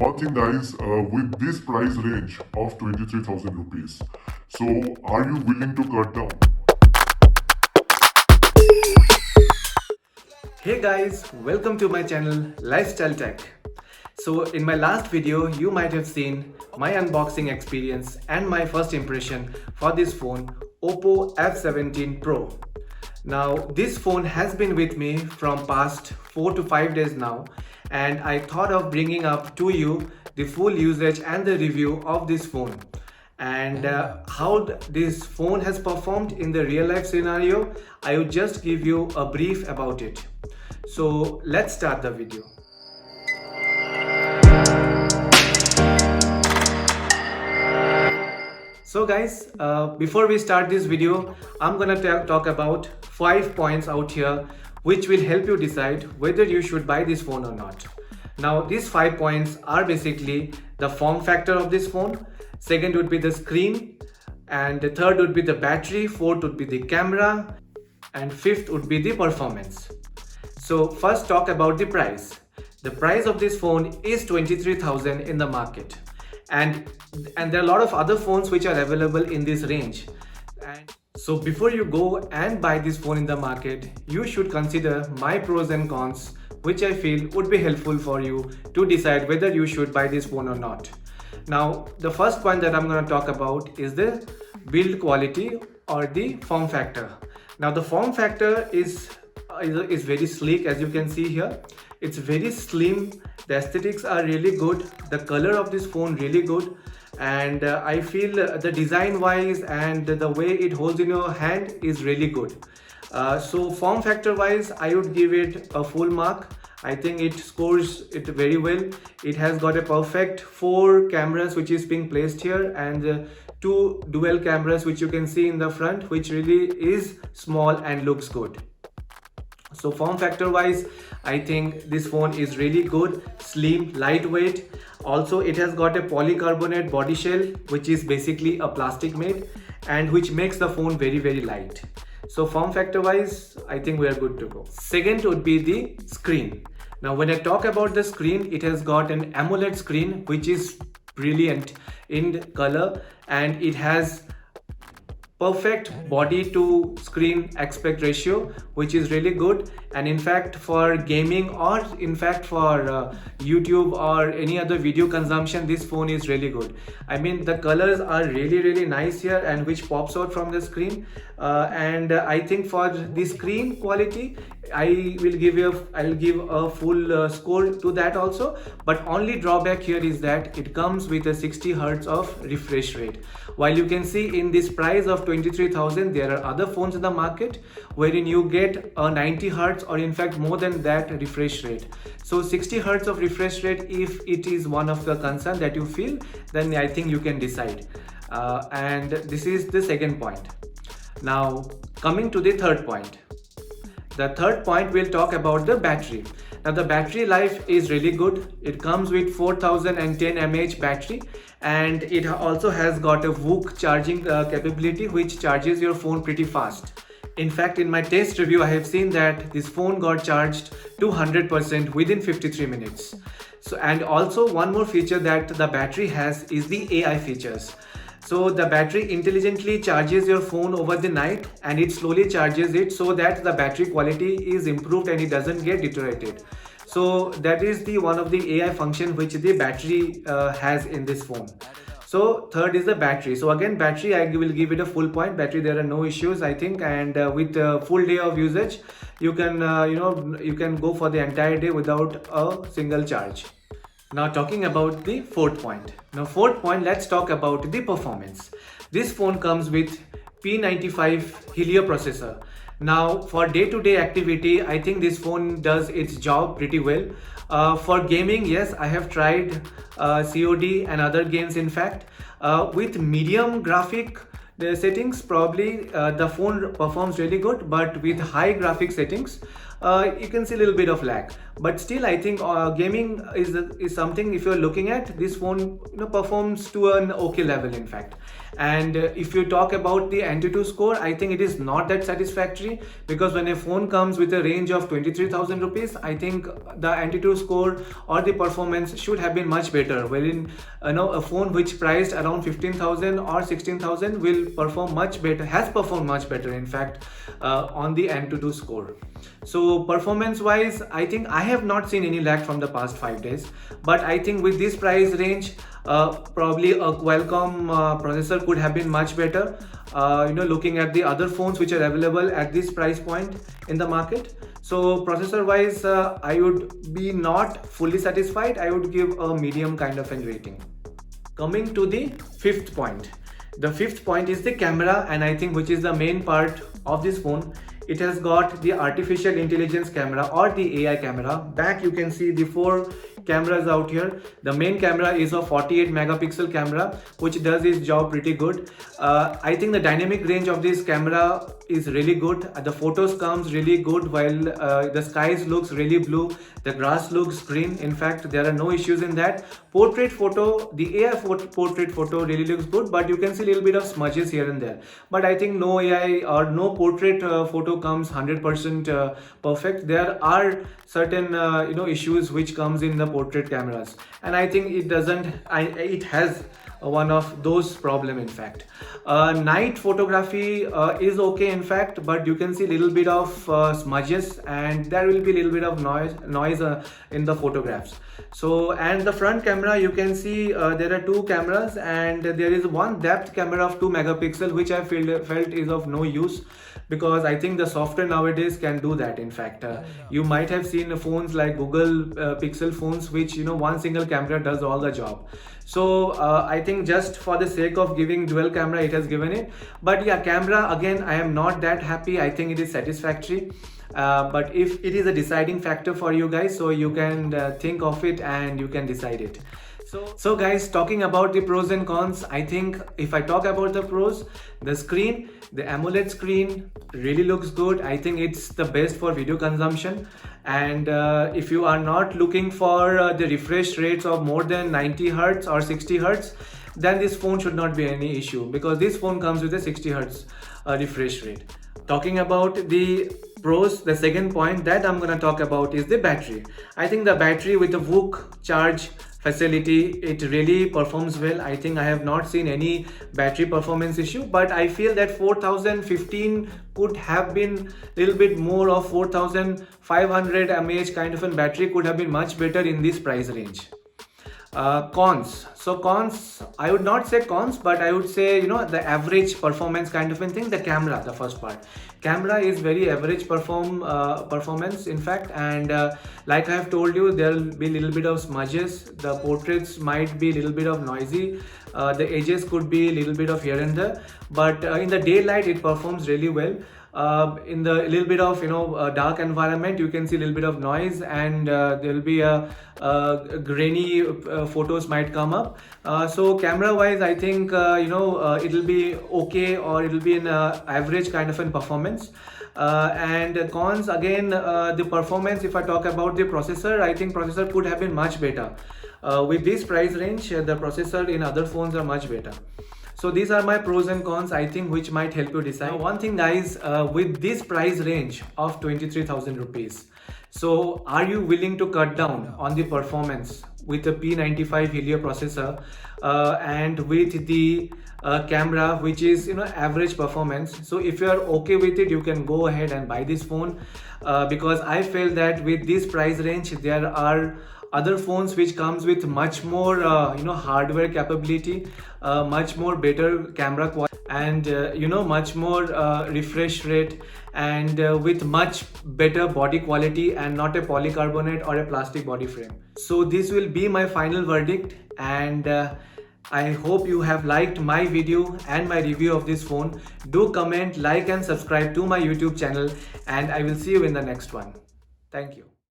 One thing guys, with this price range of 23,000 rupees, so are you willing to cut down? Hey guys, welcome to my channel Lifestyle Tech. So in my last video you might have seen my unboxing experience and my first impression for this phone Oppo F17 Pro. Now this phone has been with me from past 4 to 5 days now, and I thought of bringing up to you the full usage and the review of this phone and how this phone has performed in the real life scenario. I would just give you a brief about it. So let's start the video. So guys, before we start this video, I'm gonna talk about 5 points out here which will help you decide whether you should buy this phone or not. Now these 5 points are basically the form factor of this phone, second would be the screen, and the third would be the battery, fourth would be the camera, and fifth would be the performance. So first talk about the price. The price of this phone is 23,000 in the market, and there are a lot of other phones which are available in this range. And so before you go and buy this phone in the market, you should consider my pros and cons, which I feel would be helpful for you to decide whether you should buy this phone or not. Now the first point that I'm going to talk about is the build quality or the form factor. Now the form factor is very sleek, as you can see here. It's very slim, the aesthetics are really good, the color of this phone really good, and I feel the design wise and the way it holds in your hand is really good. So form factor wise, I would give it a full mark. I think it scores it very well. It has got a perfect 4 cameras which is being placed here, and 2 dual cameras which you can see in the front, which really is small and looks good. So form factor wise, I think this phone is really good, slim, lightweight. Also it has got a polycarbonate body shell, which is basically a plastic made, and which makes the phone very light. So form factor wise, I think we are good to go. Second would be the screen. Now when I talk about the screen, it has got an AMOLED screen which is brilliant in color, and it has perfect body to screen aspect ratio, which is really good. And in fact for gaming, or in fact for YouTube or any other video consumption, this phone is really good. I mean the colors are really nice here, and which pops out from the screen, and I think for the screen quality I'll give a full score to that also. But only drawback here is that it comes with a 60 Hz of refresh rate. While you can see in this price of 23,000, there are other phones in the market wherein you get a 90 Hz or in fact more than that refresh rate. So 60 Hz of refresh rate, if it is one of the concern that you feel, then I think you can decide. And this is the second point. Now coming to the third point. The third point, we'll talk about the battery. Now the battery life is really good. It comes with 4010 mAh battery, and it also has got a VOOC charging capability, which charges your phone pretty fast. In fact, in my test review, I have seen that this phone got charged to 100% within 53 minutes. So, and also one more feature that the battery has is the AI features. So the battery intelligently charges your phone over the night, and it slowly charges it so that the battery quality is improved and it doesn't get deteriorated. So that is the one of the AI function which the battery has in this phone. So third is the battery. So again, battery, I will give it a full point. Battery, there are no issues, I think, and with a full day of usage, you can you can go for the entire day without a single charge. Now talking about the fourth point. Now fourth point, let's talk about the performance. This phone comes with P95 Helio processor. Now for day-to-day activity, I think this phone does its job pretty well. For gaming, yes, I have tried COD and other games. In fact, with medium graphic the settings, probably the phone performs really good, but with high graphic settings, you can see a little bit of lag. But still, I think gaming is something, if you're looking at this phone, performs to an okay level in fact. And if you talk about the Antutu score, I think it is not that satisfactory, because when a phone comes with a range of 23,000 rupees, I think the Antutu score or the performance should have been much better, wherein a phone which priced around 15,000 or 16,000 will perform much better, has performed much better in fact on the Antutu score. So performance wise, I think I have not seen any lag from the past 5 days, but I think with this price range, probably a Qualcomm processor could have been much better. Looking at the other phones which are available at this price point in the market. So processor wise, I would be not fully satisfied. I would give a medium kind of a rating. Coming to the fifth point. The fifth point is the camera, and I think which is the main part of this phone. It has got the artificial intelligence camera or the AI camera. Back you can see the 4 cameras out here. The main camera is a 48 megapixel camera, which does its job pretty good. I think the dynamic range of this camera is really good. The photos comes really good, while the skies looks really blue, the grass looks green. In fact, there are no issues in that. Portrait photo, the AI portrait photo really looks good, but you can see a little bit of smudges here and there. But I think no AI or no portrait photo comes 100% perfect. There are certain issues which comes in the portrait cameras, and I think it has one of those problem in fact. Night photography is okay in fact, but you can see a little bit of smudges, and there will be a little bit of noise in the photographs. So, and the front camera, you can see there are 2 cameras, and there is one depth camera of 2 megapixel, which I felt is of no use, because I think the software nowadays can do that. In fact, you might have seen phones like Google Pixel phones, which one single camera does all the job. So I think just for the sake of giving dual camera, it has given it. But yeah, camera again, I am not that happy. I think it is satisfactory. But if it is a deciding factor for you guys, so you can think of it and you can decide it. So guys, talking about the pros and cons, I think if I talk about the pros, the screen, the AMOLED screen really looks good. I think it's the best for video consumption. And if you are not looking for the refresh rates of more than 90 Hertz or 60 Hertz, then this phone should not be any issue, because this phone comes with a 60 Hertz refresh rate. Talking about the pros, the second point that I'm going to talk about is the battery. I think the battery with the VOOC charge facility, it really performs well. I think I have not seen any battery performance issue, but I feel that 4015 could have been a little bit more of 4500 mAh kind of a battery could have been much better in this price range. Cons. So cons, I would not say cons, but I would say the average performance kind of a thing. The camera, the first part, camera is very average performance in fact, and like I have told you, there will be a little bit of smudges. The portraits might be a little bit of noisy, the edges could be a little bit of here and there, but in the daylight it performs really well. In the little bit of dark environment, you can see a little bit of noise, and there will be a grainy photos might come up. So camera wise, I think it will be okay, or it will be an average kind of a performance. And cons again, the performance. If I talk about the processor, I think processor could have been much better. With this price range, the processor in other phones are much better. So these are my pros and cons, I think, which might help you decide. Now, one thing guys, with this price range of 23,000 rupees, so are you willing to cut down on the performance with a P95 Helio processor and with the camera which is average performance? So if you are okay with it, you can go ahead and buy this phone, because I feel that with this price range there are other phones which comes with much more hardware capability, much more better camera quality, and much more refresh rate, and with much better body quality, and not a polycarbonate or a plastic body frame. So this will be my final verdict, and I hope you have liked my video and my review of this phone. Do comment, like and subscribe to my YouTube channel, and I will see you in the next one. Thank you.